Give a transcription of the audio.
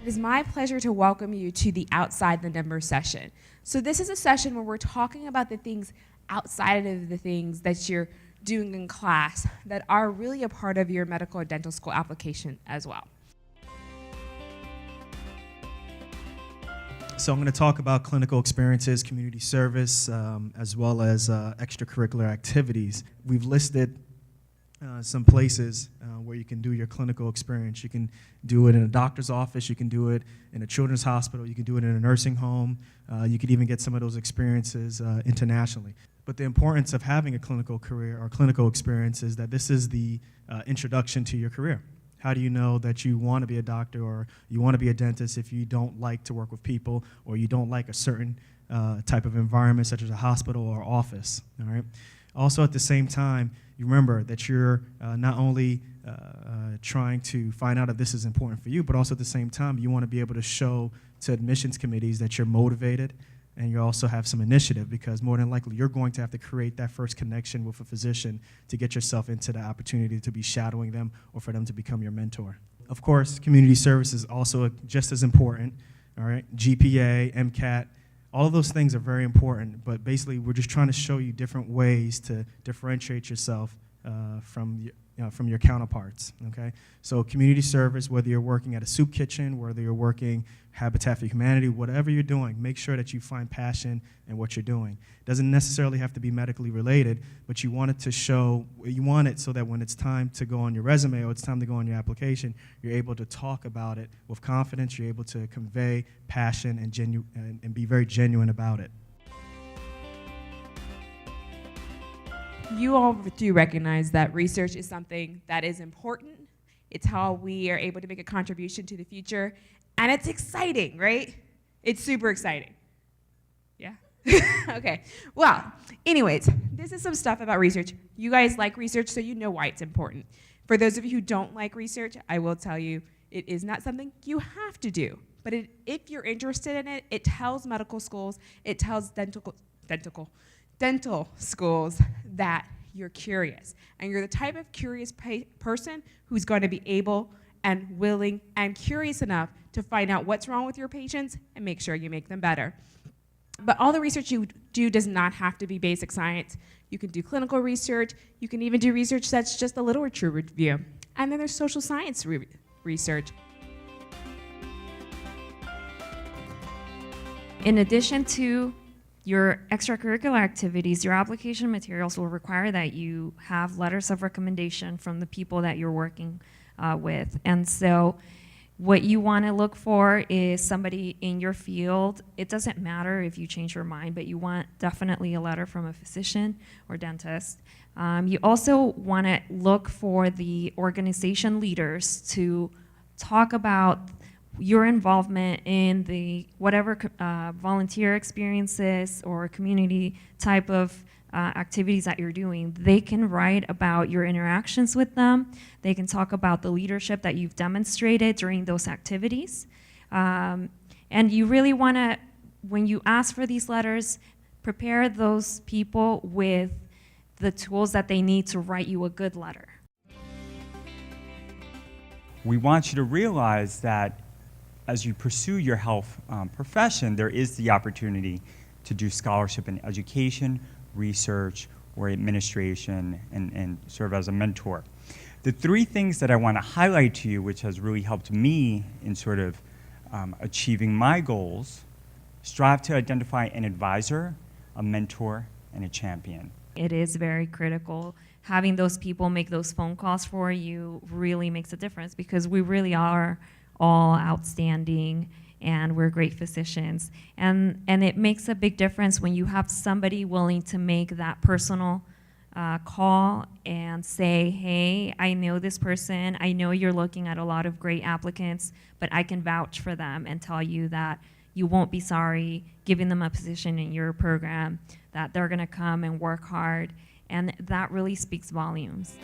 It is my pleasure to welcome you to the Outside the Numbers session. So this is a session where we're talking about the things outside of the things that you're doing in class that are really a part of your medical or dental school application as well. So I'm going to talk about clinical experiences, community service, as well as extracurricular activities. We've listed some places where you can do your clinical experience. You can do it in a doctor's office, you can do it in a children's hospital, you can do it in a nursing home, you could even get some of those experiences internationally. But the importance of having a clinical career or clinical experience is that this is the introduction to your career. How do you know that you want to be a doctor or you want to be a dentist if you don't like to work with people or you don't like a certain type of environment such as a hospital or office, all right? Also at the same time, you remember that you're not only trying to find out if this is important for you, but also at the same time, you want to be able to show to admissions committees that you're motivated and you also have some initiative, because more than likely you're going to have to create that first connection with a physician to get yourself into the opportunity to be shadowing them or for them to become your mentor. Of course, community service is also just as important, all right? GPA, MCAT, all of those things are very important, but basically we're just trying to show you different ways to differentiate yourself from your counterparts, okay? So community service, whether you're working at a soup kitchen, whether you're working Habitat for Humanity, whatever you're doing, make sure that you find passion in what you're doing. It doesn't necessarily have to be medically related, but you want it to show, you want it so that when it's time to go on your resume or it's time to go on your application, you're able to talk about it with confidence, you're able to convey passion and be very genuine about it. You all do recognize that research is something that is important. It's how we are able to make a contribution to the future. And it's exciting, right? It's super exciting. Yeah? Okay. Well, anyways, this is some stuff about research. You guys like research, so you know why it's important. For those of you who don't like research, I will tell you it is not something you have to do. But if you're interested in it, it tells medical schools, it tells dental schools that you're curious. And you're the type of curious person who's going to be able and willing and curious enough to find out what's wrong with your patients and make sure you make them better. But all the research you do does not have to be basic science. You can do clinical research. You can even do research that's just a literature review. And then there's social science research. In addition to your extracurricular activities, your application materials will require that you have letters of recommendation from the people that you're working with. And so what you want to look for is somebody in your field. It doesn't matter if you change your mind, but you want definitely a letter from a physician or dentist. You also want to look for the organization leaders to talk about your involvement in the whatever volunteer experiences or community type of activities that you're doing. They can write about your interactions with them. They can talk about the leadership that you've demonstrated during those activities. And you really want to, when you ask for these letters, prepare those people with the tools that they need to write you a good letter. We want you to realize that as you pursue your health profession, there is the opportunity to do scholarship in education, research, or administration, and serve as a mentor. The three things that I want to highlight to you, which has really helped me in sort of achieving my goals: strive to identify an advisor, a mentor, and a champion. It is very critical. Having those people make those phone calls for you really makes a difference, because we really are all outstanding and we're great physicians. And it makes a big difference when you have somebody willing to make that personal call and say, hey, I know this person, I know you're looking at a lot of great applicants, but I can vouch for them and tell you that you won't be sorry giving them a position in your program, that they're gonna come and work hard, and that really speaks volumes.